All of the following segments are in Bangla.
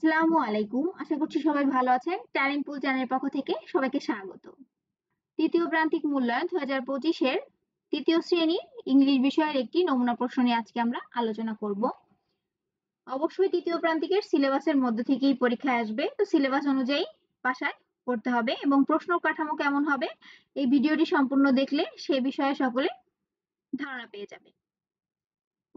আসসালামু আলাইকুম। আশা করছি সবাই ভালো আছেন। ট্যালেন্ট পুল চ্যানেলের পক্ষ থেকে সবাইকে স্বাগত। তৃতীয় প্রান্তিক মূল্যায়ন ২০২৫ এর তৃতীয় শ্রেণী ইংলিশ বিষয়ের একটি নমুনা প্রশ্ন নিয়ে আজকে আমরা আলোচনা করব। অবশ্যই তৃতীয় প্রান্তিকের সিলেবাসের মধ্য থেকেই পরীক্ষায় আসবে। তো সিলেবাস অনুযায়ী বাসায় পড়তে হবে এবং প্রশ্ন কাঠামো কেমন হবে এই ভিডিওটি সম্পূর্ণ দেখলে সে বিষয়ে সকলে ধারণা পেয়ে যাবে।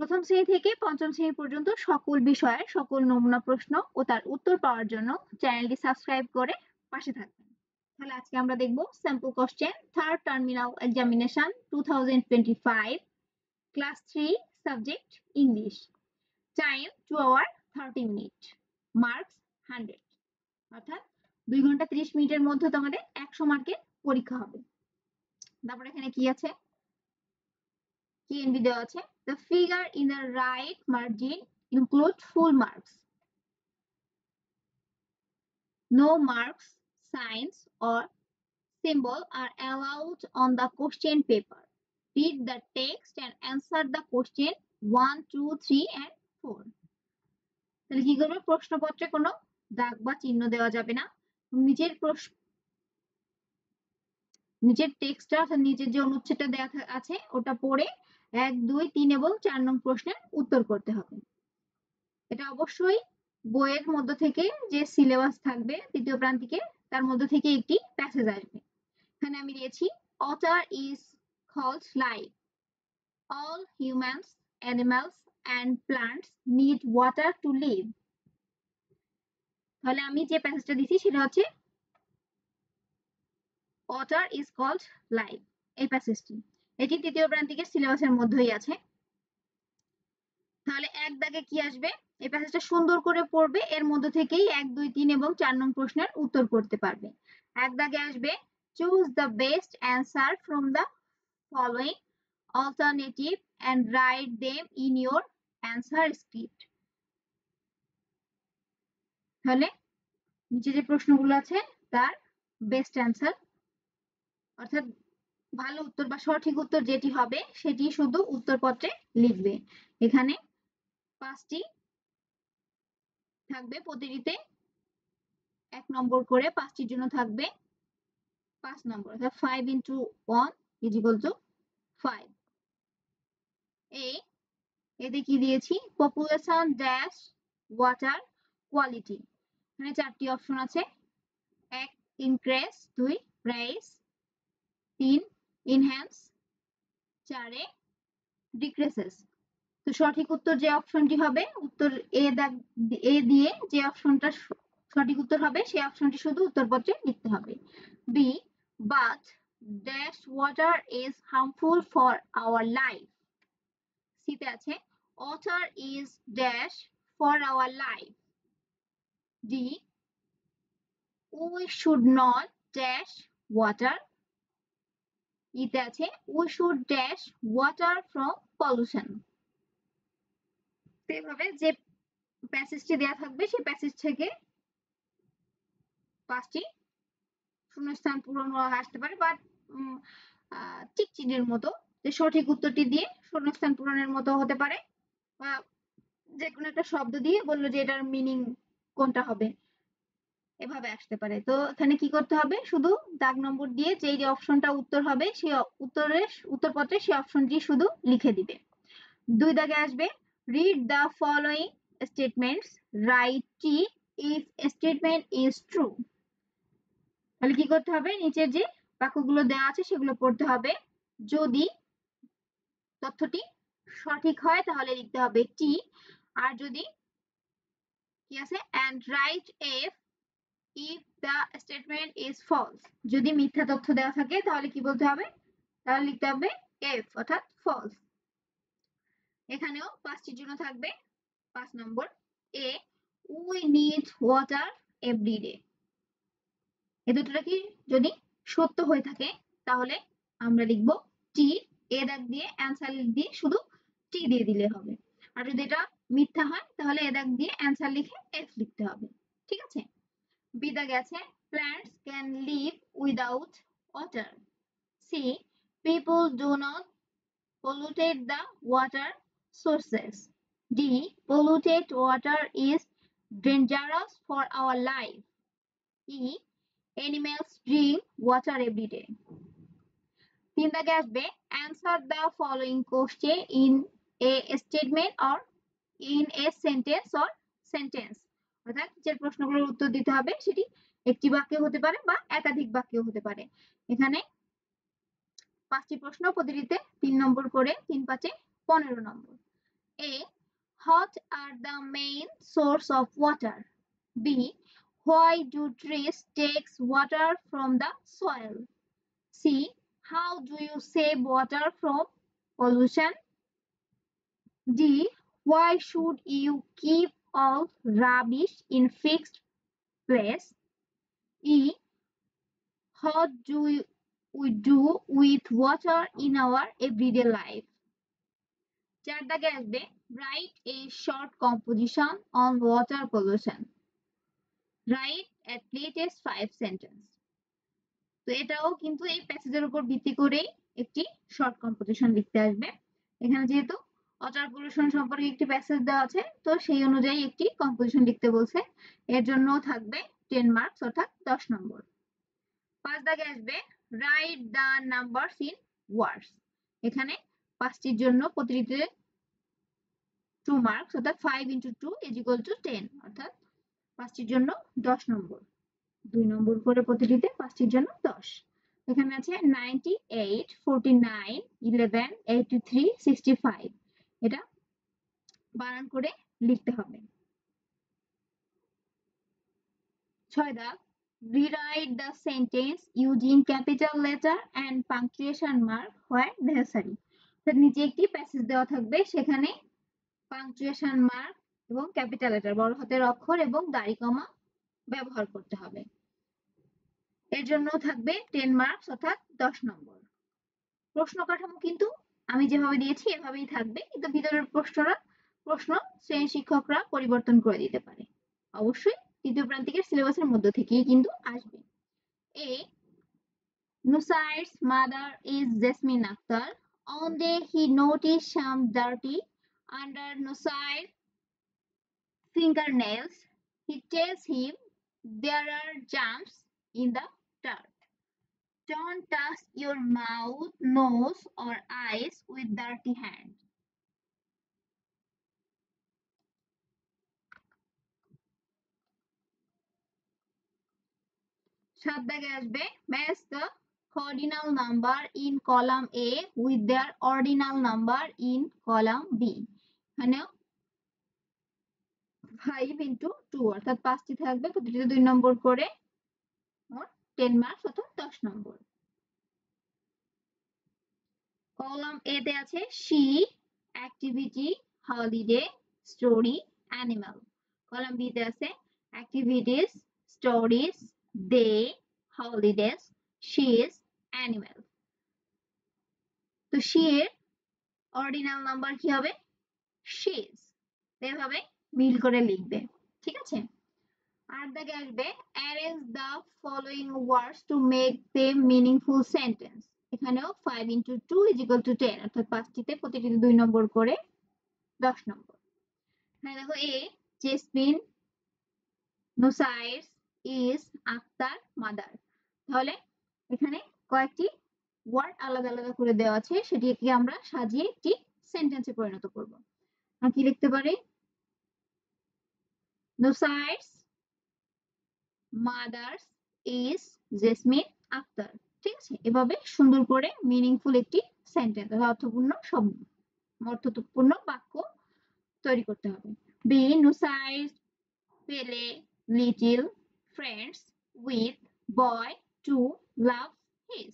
প্রথম শ্রেণী থেকে পঞ্চম শ্রেণী পর্যন্ত সকল বিষয়ের সকল নমুনা প্রশ্ন ও তার উত্তর পাওয়ার জন্য চ্যানেলটি সাবস্ক্রাইব করে পাশে থাকবেন। তাহলে আজকে আমরা দেখব sample question third terminal examination 2025 class 3 subject English. Time 2 hour 30 minute, marks 100, অর্থাৎ 2 ঘন্টা 30 মিনিটের মধ্যে তোমাদের 100 মার্কের পরীক্ষা হবে। তারপর এখানে কি আছে, কি দেওয়া আছে, the figure in the right margin include full marks. No marks, signs or symbol are allowed on the question paper. Read the text and answer the question 1, 2, 3 and 4. তাহলে কি করবে, প্রশ্নপত্রে কোনো দাগ বা চিহ্ন দেওয়া যাবে না। নিচের টেক্সটটা অর্থাৎ নিচের যে অনুচ্ছেদটা দেওয়া আছে ওটা পড়ে 1, 2, 3 এবং 4 নং প্রশ্নের উত্তর করতে হবে। এটা অবশ্যই বইয়ের মধ্য থেকে যে সিলেবাস থাকবে তৃতীয় প্রান্তিকে তার মধ্য থেকে একটি প্যাসেজ আসবে। এখানে আমি দিয়েছি otter is called life. All humans, animals and plants need water to live. তাহলে আমি যে প্যাসেজটা দিছি সেটা হচ্ছে otter is called life, এই প্যাসেজটি। এটি তৃতীয় প্রান্তিকের সিলেবাসের মধ্যেই আছে। তাহলে এক দাগে কি আসবে, এই প্যাসেজটা সুন্দর করে পড়বে, এর মধ্যে থেকেই 1, 2, 3 এবং 4 নং প্রশ্নের উত্তর করতে পারবে। এক দাগে আসবে choose the best answer from the following alternative and write them in your answer script. তাহলে নিচে যে প্রশ্নগুলো আছে তার বেস্ট অ্যান্সার অর্থাৎ ভালো উত্তর বা সঠিক উত্তর যেটি হবে সেটি শুধু উত্তরপত্রে লিখবে। এখানে 5টি থাকবে, প্রতিটিতে 1 নম্বর করে, 5টির জন্য থাকবে 5 নম্বর, অর্থাৎ 5 into 1 is equal to 5. এতে কি দিয়েছি, পপুলেশন ড্যাশ ওয়াটার কোয়ালিটি। এখানে 4টি অপশন আছে, 1 ইনক্রিজ, 2 রাইজ, 3 ইনহ্যান্স, 4 ডিক্রিসেস। তো সঠিক উত্তর যে অপশনটি হবে, উত্তর এ দিয়ে যে অপশনটা সঠিক উত্তর হবে সেই অপশনটি শুধু উত্তরপত্রে লিখতে হবে। B, but dash water is harmful for our life. সিতে আছে water is dash for our life. D, we should not dash water. ইতে আছে we should dash water from pollution. এভাবে যে প্যাসেজটি দেওয়া থাকবে সেই প্যাসেজ থেকে 5টি শূন্যস্থান পূরণ আসতে পারে, বাট চিকচিকের মতো, যে সঠিক উত্তরটি দিয়ে শূন্যস্থান পূরণের মতো হতে পারে, বা যে কোনো একটা শব্দ দিয়ে বললো যে এটার মিনিং কোনটা হবে, এভাবে আসতে পারে। তো এখানে কি করতে হবে, শুধু দাগ নম্বর দিয়ে যে অপশনটা উত্তর হবে সেই উত্তরপত্রে সেই অপশনটি শুধু লিখে দিবে। 2 দাগে আসবে read the following statements, write T if statement is true. তাহলে কি করতে হবে, নিচের যে বাক্যগুলো দেওয়া আছে সেগুলো পড়তে হবে, যদি তথ্যটি সঠিক হয় তাহলে লিখতে হবে টি, আর যদি কি আছে and write if the statement is false, যদি মিথ্যা তথ্য দেওয়া থাকে তাহলে কি বলতে হবে, তাহলে লিখতে হবে f অর্থাৎ false। এখানেও 5টির জন্য থাকবে 5 নম্বর, এ we need water every day। এই দুটোটা কি যদি সত্য হয়ে থাকে তাহলে আমরা লিখবো টি, এ দাগ দিয়ে অ্যান্সার দিয়ে শুধু টি দিয়ে দিলে হবে, আর যদি এটা মিথ্যা হয় তাহলে এ দাগ দিয়ে অ্যান্সার লিখে এফ লিখতে হবে। ঠিক আছে। বি দাগে আছে plants can live without water. C, people do not pollute the water sources. D, polluted water is dangerous for our life. E. Animals drink water every day. 3 দাগে আসবে answer the following question in a statement or in a sentence or sentence. অর্থাৎ যে প্রশ্নগুলোর উত্তর দিতে হবে সেটি একটি বাক্যে হতে পারে বা একাধিক বাক্যে হতে পারে। এখানে 5টি প্রশ্ন, প্রতিটিতে 3 নম্বর করে, 3 5 15 নম্বর। A. What are the main source of water? B. Why do trees take water from the soil? C. How do you save water from pollution? D. Why should you keep all rubbish in fixed place? E. What do we do with water in our everyday life? 4 দাগে আসবে write a short composition on water pollution. Write at least 5 sentence. তো এটাও কিন্তু এই প্যাসেজের উপর ভিত্তি করেই একটি শর্ট কম্পোজিশন লিখতে আসবে। এখানে যেহেতু ওয়াটার পলিউশন সম্পর্কে একটি প্যাসেজ দেওয়া আছে, তো সেই অনুযায়ী একটি কম্পোজিশন লিখতে বলছে। এর জন্য থাকবে 10 মার্কস অর্থাৎ 10 নম্বর। 5 দাগে আসবে write the numbers in words. এখানে 5টির জন্য প্রতিটিতে 2 মার্কস অর্থাৎ 5 × 2 = 10 অর্থাৎ 5টির জন্য 10 নম্বর। 2 নম্বর করে প্রতিটিতে 5টির জন্য 10। এখানে আছে 98, 49, 11, 83, 65। এটা বানান করে লিখতে হবে। 6 দাগ rewrite the sentence using capital letter and punctuation mark where necessary। তো নিচে একটি প্যাসেজ দেওয়া থাকবে, সেখানে পাংচুয়েশন মার্ক এবং ক্যাপিটাল লেটার বড় হাতের অক্ষর এবং দাড়ি কমা ব্যবহার করতে হবে। এর জন্য থাকবে 10 মার্কস অর্থাৎ 10 নম্বর। প্রশ্ন কাঠামো কিন্তু আমি যেভাবে দিয়েছি এভাবেই থাকবে, কিন্তু ভিতরের প্রশ্ন শ্রেণী শিক্ষকরা পরিবর্তন করে দিতে পারে। অবশ্যই তৃতীয় প্রান্তিকের সিলেবাসের মধ্য থেকেই কিন্তু আসবে। A. Nusair's mother is Jasmine Akhtar. One day he noticed some dirty under Nusair's fingernails. He tells him there are germs in the dirt. Don't touch your mouth, nose, or eyes with dirty hands. সাত দাগে আসবে match the cardinal number in column A with their ordinal number in column B. এখানে 5 × 2 অর্থাৎ 5টি থাকবে, প্রতিটিতে 2 নম্বর করে, মোট 10 মার্কস অর্থাৎ 10 নম্বর। কলাম এ তে আছে she, activity, holiday, story, animal. Column B তে আছে activities, stories, they, holidays, she's, animal. তো she এর অর্ডিনাল নাম্বার কি হবে? she's। এভাবে মিল করে লিখবে, ঠিক আছে? 8 দাগে আসবে arrange the following words to make them meaningful sentence. এখানেও 5 × 2 = 10 অর্থাৎ 5টিতে প্রতিটিতে 2 নম্বর করে 10 নম্বর। হ্যাঁ দেখো এ জেসমিন নুসাইর ইজ আক্তার মাদার। তাহলে এখানে কয়েকটি ওয়ার্ড আলাদা আলাদা করে দেওয়া আছে, সেটিকে আমরা সাজিয়ে একটি সেন্টেন্সে পরিণত করব। আর কি লিখতে পারি? নুসাইরস মাদার্স ইজ জেসমিন আক্তার। ঠিক আছে, এভাবে সুন্দর করে মিনিংফুল একটি সেন্টেন্স অর্থপূর্ণ বাক্য তৈরি করতে হবে। বি নুসাইরস পেলে little friends with boy to love his.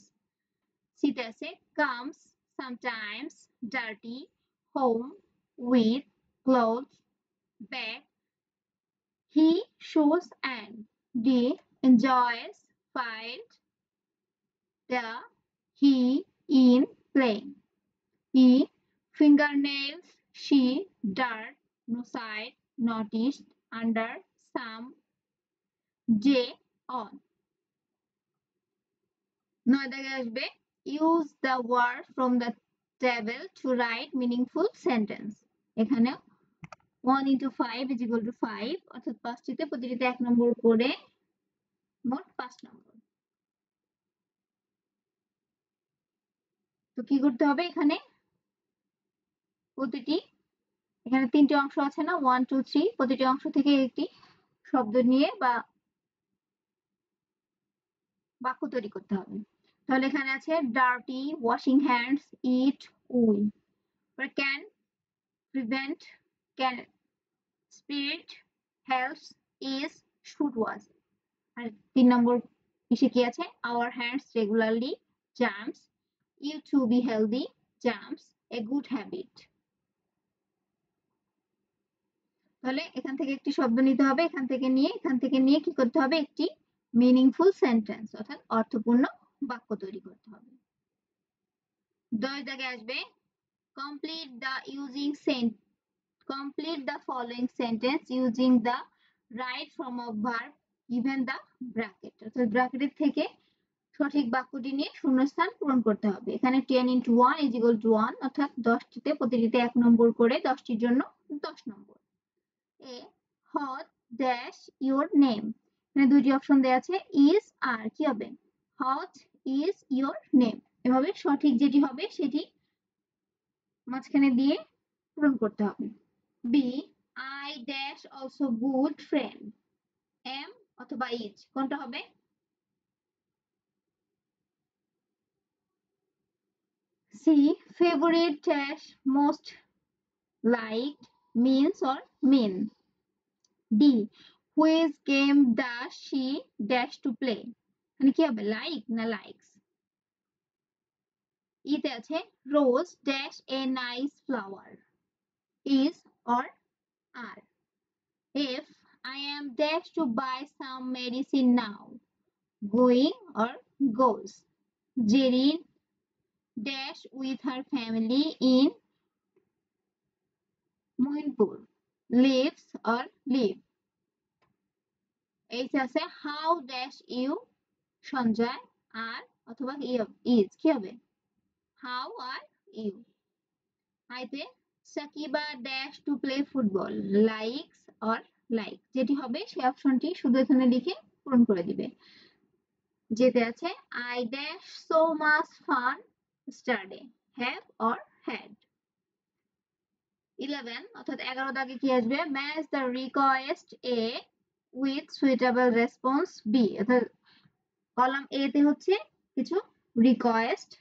সিতে আছে comes sometimes dirty home with clothes bag he shows and D enjoys find the he in playing. E fingernails she dirt no side noticed under some J on. 9 দাগে আসবে use the word from the table to write meaningful sentence. এখানেও 1 into 5 is equal to 5, অর্থাৎ পাঁচটিতে প্রতিটিতে 1 নম্বর করে মোট 5 নম্বর। তো কি করতে হবে এখানে? প্রতিটি এখানে 3টি অংশ আছে না, 1 2 3, প্রতিটি অংশ থেকে একটি শব্দ নিয়ে বা বাক্য তৈরি করতে হবে। তাহলে এখানে আছে dirty, washing hands, eat, we. Can, prevent, can, spirit, helps, is, should, was. আর 3 নম্বর ইসে কি আছে? Our hands regularly, jumps, you to be healthy, jumps, a good habit. তাহলে এখান থেকে একটি শব্দ নিতে হবে, এখান থেকে নিয়ে কি করতে হবে? একটি মিনিংফুল সেন্টেন্স অর্থাৎ অর্থপূর্ণ বাক্য তৈরি করতে হবে। 10 দাগে আসবে complete the following sentence using the right form of verb given the bracket। অর্থাৎ ব্র্যাকেটের থেকে সঠিক বাক্যটি নিয়ে শূন্যস্থান পূরণ করতে হবে। এখানে 10 into 1 is equal to 1, অর্থাৎ 10টিতে প্রতিটিতে 1 নম্বর করে, 10টির জন্য 10 নম্বর। এ হট ড্যাশ ইউর নেম, এখানে দুইটি অপশন দেওয়া আছে, ইজ আর কি হবে? Hot is your name. এভাবে সঠিক যেটি হবে সেটি মাঝখানে দিয়ে পূরণ করতে হবে। B I dash also good friend, am অথবা ইজ, কোনটা হবে? C favourite dash most liked, means or mean. D which game does she dash to play, মানে কি হবে? লাইক না লাইকস। ইতে আছে rose dash a nice flower, is or আর। if I am dash to buy some medicine now, going or goes। Jerin dash with her family in Mohinpur, lives or live। এইচ আছে how dash you, Sanjay are অথবা ইজ, কি হবে? How are you. আইতে Sakiba dash to play football, likes or like, যেটি হবে সেই অপশনটি শুধু এখানে লিখে পূরণ করে দিবে। যেতে আছে I dash so much fun Saturday, have or had. 11 অর্থাৎ 11 দাগে কি আসবে? Match the request A with suitable response B, অর্থাৎ কলাম এ তে হচ্ছে কিছু রিকোয়েস্ট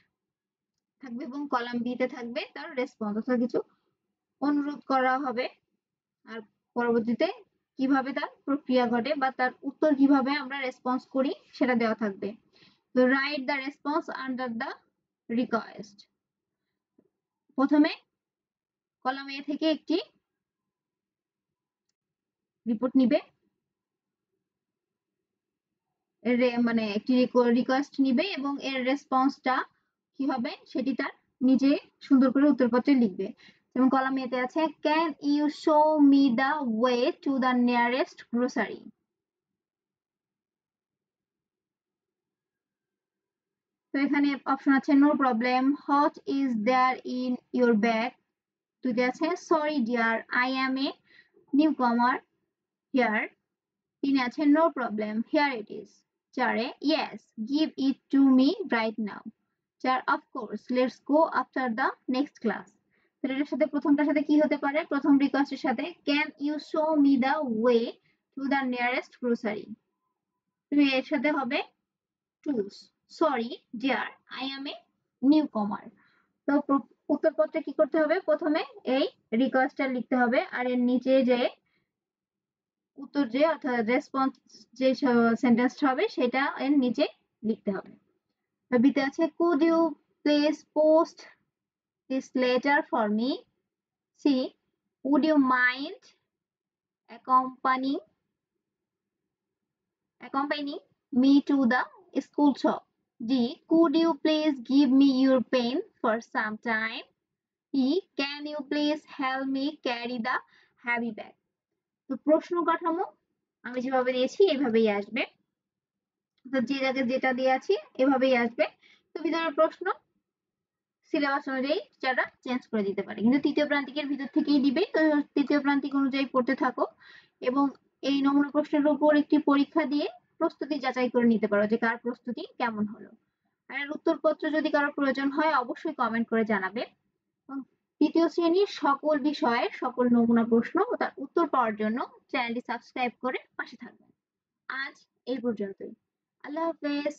থাকবে এবং কলাম বি তে থাকবে তার রেসপন্স, অর্থাৎ কিছু অনুরোধ করা হবে আর পরবর্তীতে কিভাবে তার প্রক্রিয়া ঘটে বা তার উত্তর কিভাবে আমরা রেসপন্স করি সেটা দেওয়া থাকবে। তো write the response under the request. প্রথমে কলাম এ থেকে একটি রিপোর্ট নিবে, মানে একটি রিকোয়েস্ট নিবে এবং এর রেসপন্সটা কি হবে সেটি তার নিজে সুন্দর করে উত্তরপত্রে লিখবে। যেমন কলাম এতে আছে can you show me the way to the nearest grocery. তো এখানে অপশন আছে no problem, what is there in your bag. দুইতে আছে sorry dear I am a newcomer here. তিনে আছে no problem here it is. চারে yes give it to me right now. চার of course let's go after the next class. এটার সাথে প্রথমটার সাথে কি হতে পারে? প্রথম রিকোয়েস্টের সাথে can you show me the way to the nearest grocery, তুমি এর সাথে হবে two sorry dear I am a newcomer. তো উত্তরপত্রে কি করতে হবে? প্রথমে এই রিকোয়েস্টটা লিখতে হবে আর এর নিচে যে উত্তর যে অর্থাৎ রেসপন্স যে সেন্টেন্সটা হবে সেটা এর নিচে লিখতে হবে। বিতে আছে could you please post this letter for me? C would you mind accompanying me to the school shop? D could you please give me your pen for some time? E can you please help me carry the heavy bag? তো প্রশ্ন কাঠামো আমি যেভাবে দিয়েছি এভাবেই আসবে, তো যে জায়গায় যেটা দিয়ে আছি এভাবেই আসবে। তো ভিতরে প্রশ্ন সিলেবাস অনুযায়ী টিচাররা চেঞ্জ করে দিতে পারে, কিন্তু তৃতীয় প্রান্তিকের ভিতর থেকেই দিবে। তো তৃতীয় প্রান্তিক অনুযায়ী পড়তে থাকো এবং এই নমুনা প্রশ্নের উপর একটি পরীক্ষা দিয়ে প্রস্তুতি যাচাই করে নিতে পারো যে কার প্রস্তুতি কেমন হলো। আর এর উত্তরপত্র যদি কারো প্রয়োজন হয় অবশ্যই কমেন্ট করে জানাবে। এবং তৃতীয় শ্রেণীর সকল বিষয়ের সকল নমুনা প্রশ্ন ও তার উত্তর পাওয়ার জন্য চ্যানেলটি সাবস্ক্রাইব করে পাশে থাকবেন। আজ এই পর্যন্তই। আল্লাহ হাফেজ।